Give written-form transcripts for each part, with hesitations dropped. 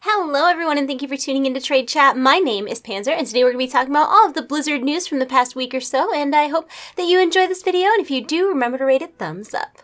Hello everyone and thank you for tuning into TradeChat. My name is Panzer and today we're going to be talking about all of the Blizzard news from the past week or so, and I hope that you enjoy this video, and if you do, remember to rate it thumbs up.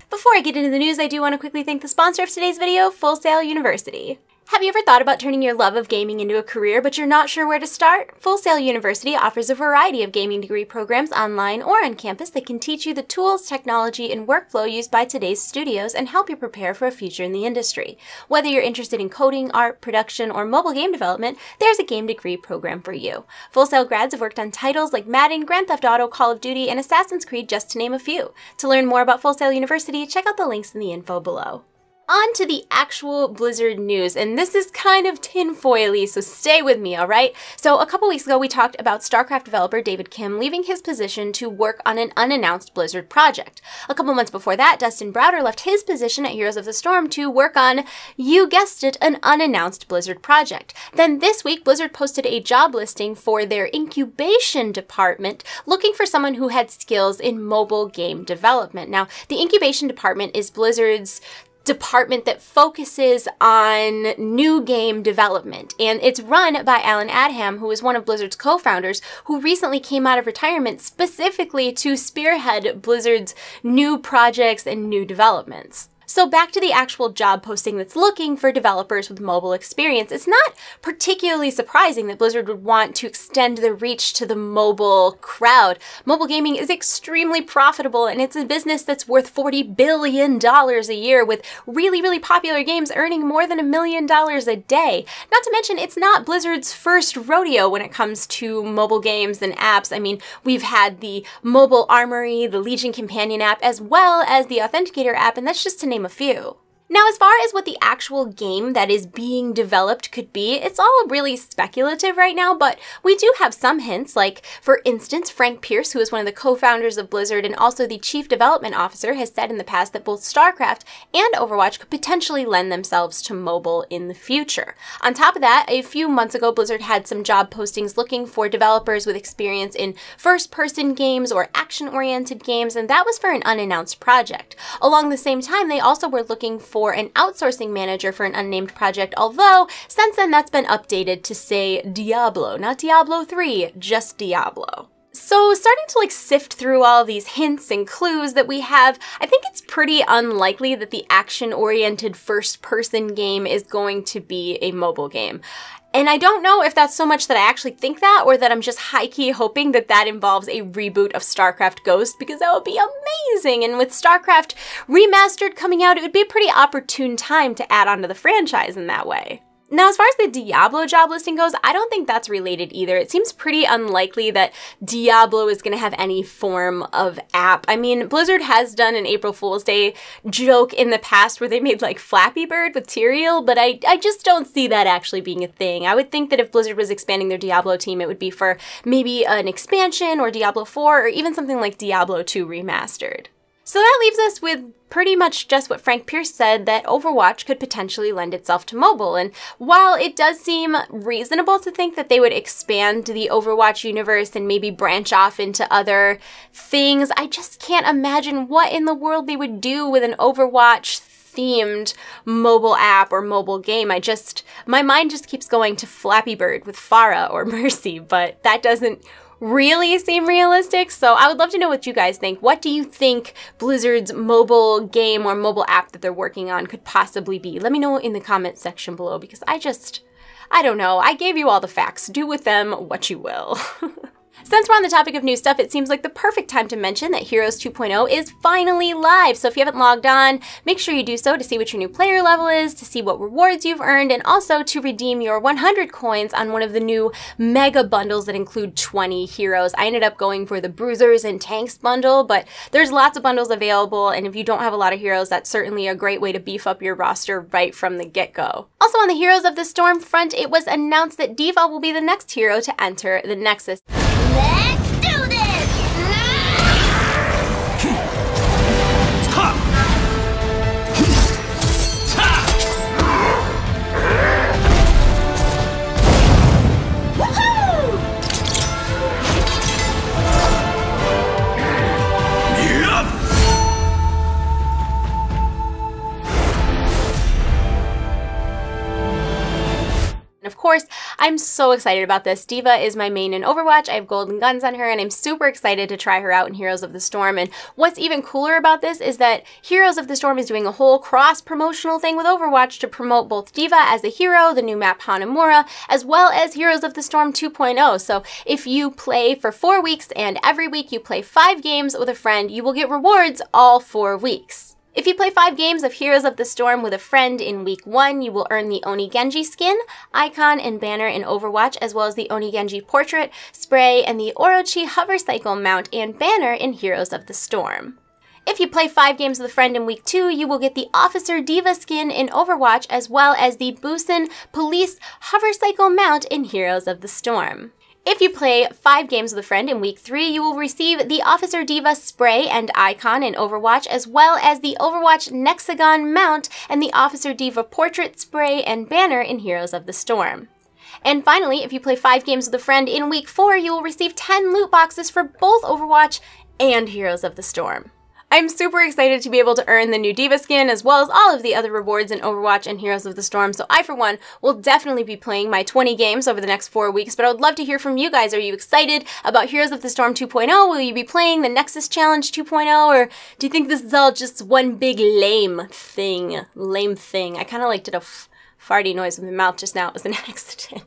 Before I get into the news, I do want to quickly thank the sponsor of today's video, Full Sail University. Have you ever thought about turning your love of gaming into a career, but you're not sure where to start? Full Sail University offers a variety of gaming degree programs online or on campus that can teach you the tools, technology, and workflow used by today's studios and help you prepare for a future in the industry. Whether you're interested in coding, art, production, or mobile game development, there's a game degree program for you. Full Sail grads have worked on titles like Madden, Grand Theft Auto, Call of Duty, and Assassin's Creed, just to name a few. To learn more about Full Sail University, check out the links in the info below. On to the actual Blizzard news, and this is kind of tinfoily, so stay with me, alright? So a couple weeks ago we talked about StarCraft developer David Kim leaving his position to work on an unannounced Blizzard project. A couple months before that, Dustin Browder left his position at Heroes of the Storm to work on, you guessed it, an unannounced Blizzard project. Then this week, Blizzard posted a job listing for their incubation department, looking for someone who had skills in mobile game development. Now, the incubation department is Blizzard's department that focuses on new game development, and it's run by Alan Adham, who is one of Blizzard's co-founders, who recently came out of retirement specifically to spearhead Blizzard's new projects and new developments. So back to the actual job posting that's looking for developers with mobile experience. It's not particularly surprising that Blizzard would want to extend their reach to the mobile crowd. Mobile gaming is extremely profitable, and it's a business that's worth $40 billion a year, with really popular games earning more than $1 million a day. Not to mention, it's not Blizzard's first rodeo when it comes to mobile games and apps. I mean, we've had the Mobile Armory, the Legion Companion app, as well as the Authenticator app, and that's just to name a few. Now, as far as what the actual game that is being developed could be, it's all really speculative right now, but we do have some hints. Like, for instance, Frank Pierce, who is one of the co-founders of Blizzard and also the chief development officer, has said in the past that both StarCraft and Overwatch could potentially lend themselves to mobile in the future. On top of that, a few months ago, Blizzard had some job postings looking for developers with experience in first-person games or action-oriented games, and that was for an unannounced project. Along the same time, they also were looking for an outsourcing manager for an unnamed project, although since then that's been updated to say Diablo, not Diablo 3, just Diablo. So starting to sift through all these hints and clues that we have, I think it's pretty unlikely that the action-oriented first-person game is going to be a mobile game. And I don't know if that's so much that I actually think that, or that I'm just high-key hoping that that involves a reboot of StarCraft Ghost, because that would be amazing. And with StarCraft Remastered coming out, it would be a pretty opportune time to add on to the franchise in that way. Now, as far as the Diablo job listing goes, I don't think that's related either. It seems pretty unlikely that Diablo is going to have any form of app. I mean, Blizzard has done an April Fool's Day joke in the past where they made Flappy Bird with Tyrael, but I just don't see that actually being a thing. I would think that if Blizzard was expanding their Diablo team, it would be for maybe an expansion or Diablo 4 or even something like Diablo 2 Remastered. So that leaves us with pretty much just what Frank Pierce said, that Overwatch could potentially lend itself to mobile. And while it does seem reasonable to think that they would expand the Overwatch universe and maybe branch off into other things, I just can't imagine what in the world they would do with an Overwatch themed mobile app or mobile game. My mind just keeps going to Flappy Bird with Pharah or Mercy, but that doesn't really seem realistic. So I would love to know what you guys think. What do you think Blizzard's mobile game or mobile app that they're working on could possibly be? Let me know in the comments section below, because I don't know. I gave you all the facts. Do with them what you will. Since we're on the topic of new stuff, it seems like the perfect time to mention that Heroes 2.0 is finally live. So if you haven't logged on, make sure you do so to see what your new player level is, to see what rewards you've earned, and also to redeem your 100 coins on one of the new mega bundles that include 20 heroes. I ended up going for the Bruisers and Tanks bundle, but there's lots of bundles available, and if you don't have a lot of heroes, that's certainly a great way to beef up your roster right from the get-go. Also on the Heroes of the Storm front, it was announced that D.Va will be the next hero to enter the Nexus. Let's do this! Woohoo! I'm so excited about this. D.Va is my main in Overwatch. I have golden guns on her, and I'm super excited to try her out in Heroes of the Storm. And what's even cooler about this is that Heroes of the Storm is doing a whole cross-promotional thing with Overwatch to promote both D.Va as a hero, the new map Hanamura, as well as Heroes of the Storm 2.0. So if you play for 4 weeks and every week you play 5 games with a friend, you will get rewards all 4 weeks. If you play 5 games of Heroes of the Storm with a friend in week 1, you will earn the Oni Genji skin, icon, and banner in Overwatch, as well as the Oni Genji portrait, spray, and the Orochi hover cycle mount and banner in Heroes of the Storm. If you play 5 games with a friend in week 2, you will get the Officer D.Va skin in Overwatch, as well as the Busan Police hover cycle mount in Heroes of the Storm. If you play 5 games with a friend in week 3, you will receive the Officer D.Va spray and icon in Overwatch, as well as the Overwatch Nexagon mount and the Officer D.Va portrait, spray, and banner in Heroes of the Storm. And finally, if you play 5 games with a friend in week 4, you will receive 10 loot boxes for both Overwatch and Heroes of the Storm. I'm super excited to be able to earn the new D.Va skin, as well as all of the other rewards in Overwatch and Heroes of the Storm, so I, for one, will definitely be playing my 20 games over the next 4 weeks, but I would love to hear from you guys. Are you excited about Heroes of the Storm 2.0? Will you be playing the Nexus Challenge 2.0, or do you think this is all just one big lame thing? I kind of like did a farty noise with my mouth just now. It was an accident.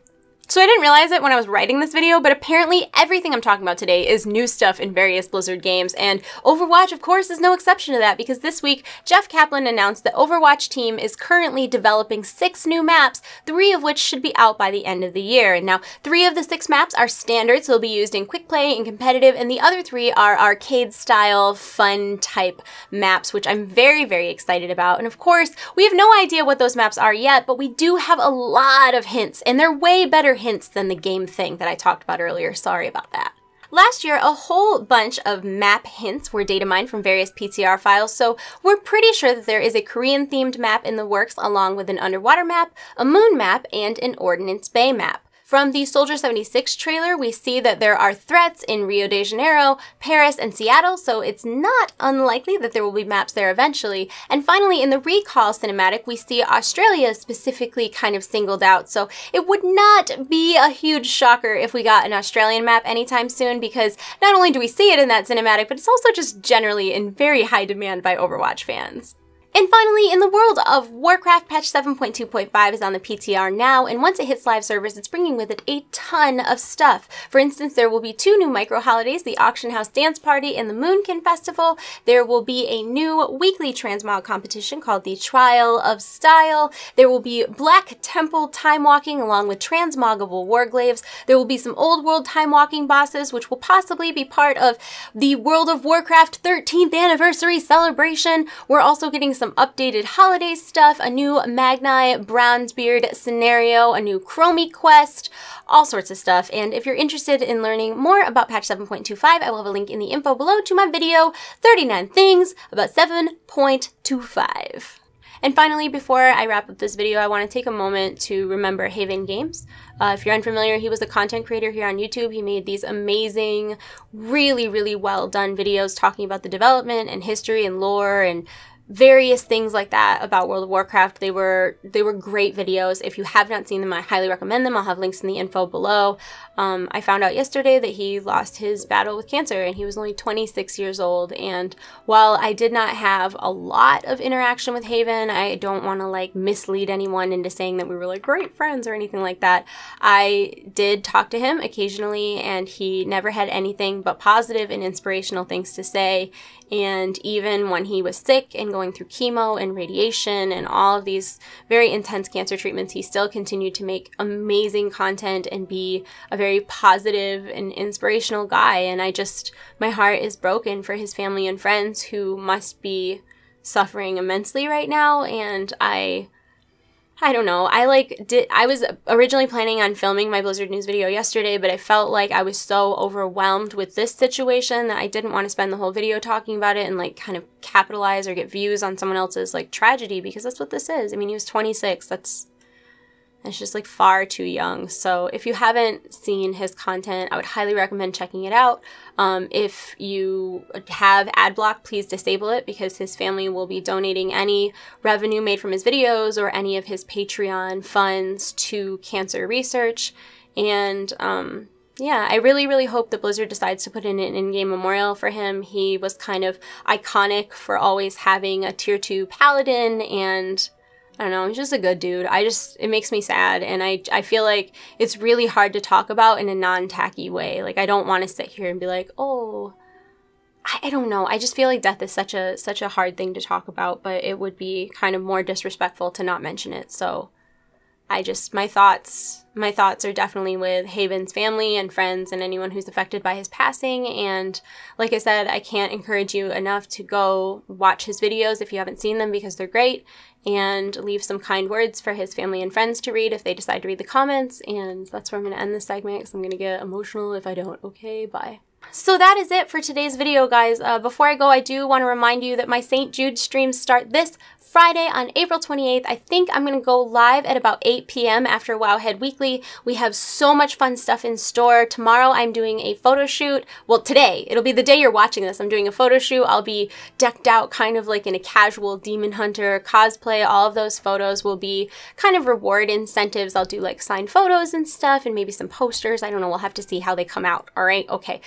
So I didn't realize it when I was writing this video, but apparently everything I'm talking about today is new stuff in various Blizzard games, and Overwatch, of course, is no exception to that, because this week, Jeff Kaplan announced that Overwatch team is currently developing 6 new maps, 3 of which should be out by the end of the year. And now, 3 of the 6 maps are standard, so they'll be used in quick play and competitive, and the other 3 are arcade-style, fun-type maps, which I'm very, very excited about. And of course, we have no idea what those maps are yet, but we do have a lot of hints, and they're way better hints than the game thing that I talked about earlier. Sorry about that. Last year, a whole bunch of map hints were data mined from various PTR files, so we're pretty sure that there is a Korean-themed map in the works, along with an underwater map, a moon map, and an Ordnance Bay map. From the Soldier 76 trailer, we see that there are threats in Rio de Janeiro, Paris, and Seattle, so it's not unlikely that there will be maps there eventually. And finally, in the Recall cinematic, we see Australia specifically kind of singled out, so it would not be a huge shocker if we got an Australian map anytime soon, because not only do we see it in that cinematic, but it's also just generally in very high demand by Overwatch fans. And finally, in the world of Warcraft, patch 7.2.5 is on the PTR now, and once it hits live servers, it's bringing with it a ton of stuff. For instance, there will be 2 new micro-holidays, the Auction House Dance Party and the Moonkin Festival. There will be a new weekly transmog competition called the Trial of Style. There will be Black Temple time walking along with transmoggable warglaives. There will be some old world time walking bosses, which will possibly be part of the World of Warcraft 13th anniversary celebration. We're also getting some updated holiday stuff, a new Magni Bronzebeard scenario, a new Chromie quest, all sorts of stuff. And if you're interested in learning more about patch 7.25, I will have a link in the info below to my video, 39 things about 7.25. And finally, before I wrap up this video, I want to take a moment to remember Haven Games. If you're unfamiliar, he was a content creator here on YouTube. He made these amazing, really, really well done videos talking about the development and history and lore and various things like that about World of Warcraft. They were great videos. If you have not seen them, I highly recommend them. I'll have links in the info below. I found out yesterday that he lost his battle with cancer, and he was only 26 years old. And while I did not have a lot of interaction with Haven, I don't want to like mislead anyone into saying that we were like great friends or anything like that. I did talk to him occasionally, and he never had anything but positive and inspirational things to say. And even when he was sick and going through chemo and radiation and all of these very intense cancer treatments, he still continued to make amazing content and be a very positive and inspirational guy. And my heart is broken for his family and friends who must be suffering immensely right now. And I don't know. I was originally planning on filming my Blizzard News video yesterday, but I felt like I was so overwhelmed with this situation that I didn't want to spend the whole video talking about it and like kind of capitalize or get views on someone else's like tragedy, because that's what this is. I mean, he was 26. It's just like far too young. So if you haven't seen his content, I would highly recommend checking it out. If you have ad block, please disable it, because his family will be donating any revenue made from his videos or any of his Patreon funds to cancer research. And yeah, I really, really hope that Blizzard decides to put in an in-game memorial for him. He was kind of iconic for always having a tier 2 paladin, and I don't know, he's just a good dude. It makes me sad, and I feel like it's really hard to talk about in a non-tacky way. Like, I don't want to sit here and be like, oh, I don't know. I just feel like death is such a hard thing to talk about, but it would be kind of more disrespectful to not mention it. So my thoughts are definitely with Haven's family and friends and anyone who's affected by his passing. And like I said, I can't encourage you enough to go watch his videos if you haven't seen them, because they're great, and leave some kind words for his family and friends to read if they decide to read the comments. And that's where I'm going to end this segment, because I'm going to get emotional if I don't. Okay, bye. So that is it for today's video, guys. Before I go, I do want to remind you that my St. Jude streams start this Friday on April 28th. I think I'm going to go live at about 8 p.m. after Wowhead Weekly. We have so much fun stuff in store. Tomorrow I'm doing a photo shoot. Well, today, it'll be the day you're watching this, I'm doing a photo shoot. I'll be decked out kind of like in a casual Demon Hunter cosplay. All of those photos will be kind of reward incentives. I'll do like signed photos and stuff, and maybe some posters. I don't know. We'll have to see how they come out. All right. Okay.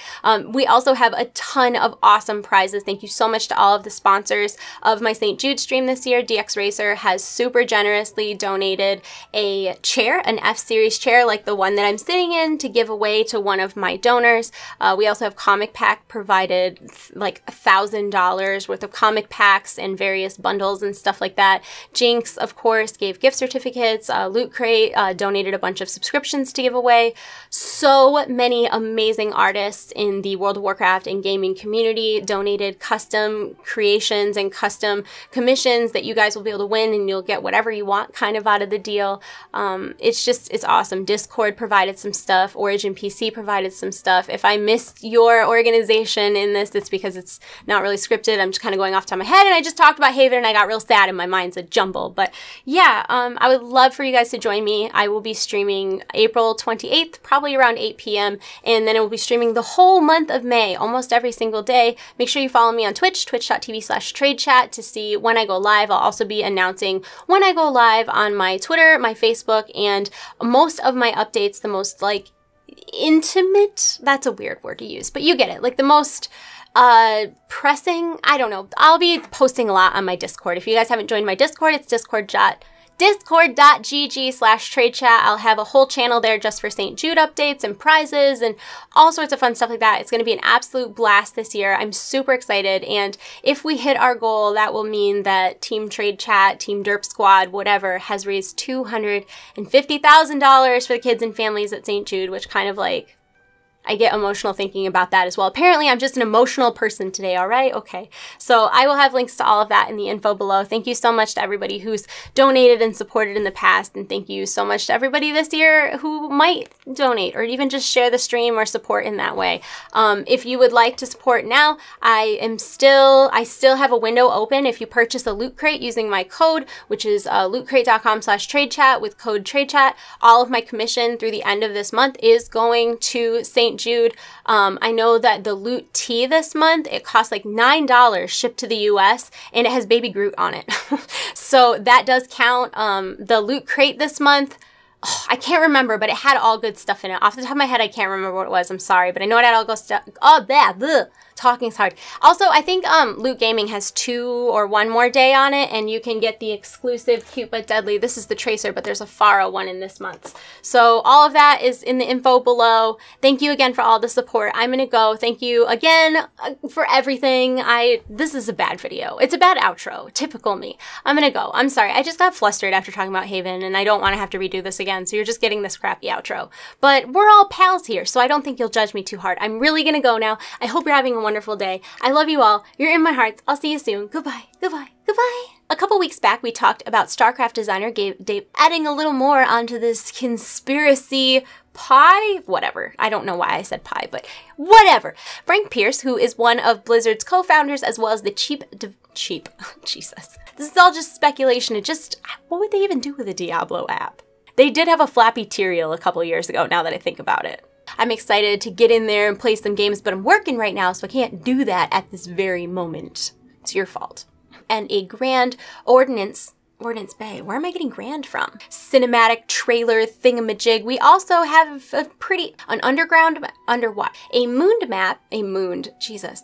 We also have a ton of awesome prizes. Thank you so much to all of the sponsors of my St. Jude stream this year. DX Racer has super generously donated a chair, an F-Series chair like the one that I'm sitting in, to give away to one of my donors. We also have Comic Pack provided like $1,000 worth of comic packs and various bundles and stuff like that. Jinx, of course, gave gift certificates. Loot Crate donated a bunch of subscriptions to give away. So many amazing artists in the World of Warcraft and gaming community donated custom creations and custom commissions that you guys will be able to win, and you'll get whatever you want kind of out of the deal. It's awesome. Discord provided some stuff. Origin PC provided some stuff. If I missed your organization in this, it's because it's not really scripted. I'm just kind of going off the top of my head, and I just talked about Haven and I got real sad and my mind's a jumble. But yeah, I would love for you guys to join me. I will be streaming April 28th, probably around 8 p.m. and then it will be streaming the whole month of May, almost every single day. Make sure you follow me on Twitch, twitch.tv/TradeChat, to see when I go live. I'll also be announcing when I go live on my Twitter, my Facebook, and most of my updates, the most like intimate, that's a weird word to use, but you get it, like the most pressing, I don't know. I'll be posting a lot on my Discord. If you guys haven't joined my Discord, it's discord.gg/TradeChat. I'll have a whole channel there just for St. Jude updates and prizes and all sorts of fun stuff like that. It's going to be an absolute blast this year. I'm super excited, and if we hit our goal, that will mean that Team TradeChat, Team Derp Squad, whatever, has raised $250,000 for the kids and families at St. Jude, which kind of like, I get emotional thinking about that as well. Apparently, I'm just an emotional person today, all right? Okay. So I will have links to all of that in the info below. Thank you so much to everybody who's donated and supported in the past, and thank you so much to everybody this year who might donate or even just share the stream or support in that way. If you would like to support now, I still have a window open. If you purchase a Loot Crate using my code, which is lootcrate.com/TradeChat with code TradeChat, all of my commission through the end of this month is going to St. Jude. I know that the Loot Tea this month, it costs like $9 shipped to the US, and it has Baby Groot on it. So that does count. The Loot Crate this month, oh, I can't remember, but it had all good stuff in it. Off the top of my head, I can't remember what it was. I'm sorry, but I know it had all good stuff. Oh, that. Talking's hard. Also, I think Loot Gaming has 2 or 1 more day on it, and you can get the exclusive Cute But Deadly. This is the Tracer, but there's a Pharah one in this month. So all of that is in the info below. Thank you again for all the support. I'm gonna go. Thank you again for everything. This is a bad video. It's a bad outro. Typical me. I'm gonna go. I'm sorry. I just got flustered after talking about Haven, and I don't want to have to redo this again, so you're just getting this crappy outro. But we're all pals here, so I don't think you'll judge me too hard. I'm really gonna go now. I hope you're having a wonderful day. I love you all. You're in my hearts. I'll see you soon. Goodbye. Goodbye. Goodbye. A couple weeks back, we talked about StarCraft designer Dave adding a little more onto this conspiracy pie, whatever. I don't know why I said pie, but whatever. Frank Pierce, who is one of Blizzard's co-founders, as well as the cheap, Jesus. This is all just speculation. What would they even do with a Diablo app? They did have a Flappy Terial a couple years ago, now that I think about it. I'm excited to get in there and play some games, but I'm working right now, so I can't do that at this very moment. It's your fault. And a Grand Ordnance Bay. Where am I getting grand from? Cinematic trailer thingamajig. We also have a mooned map. Jesus.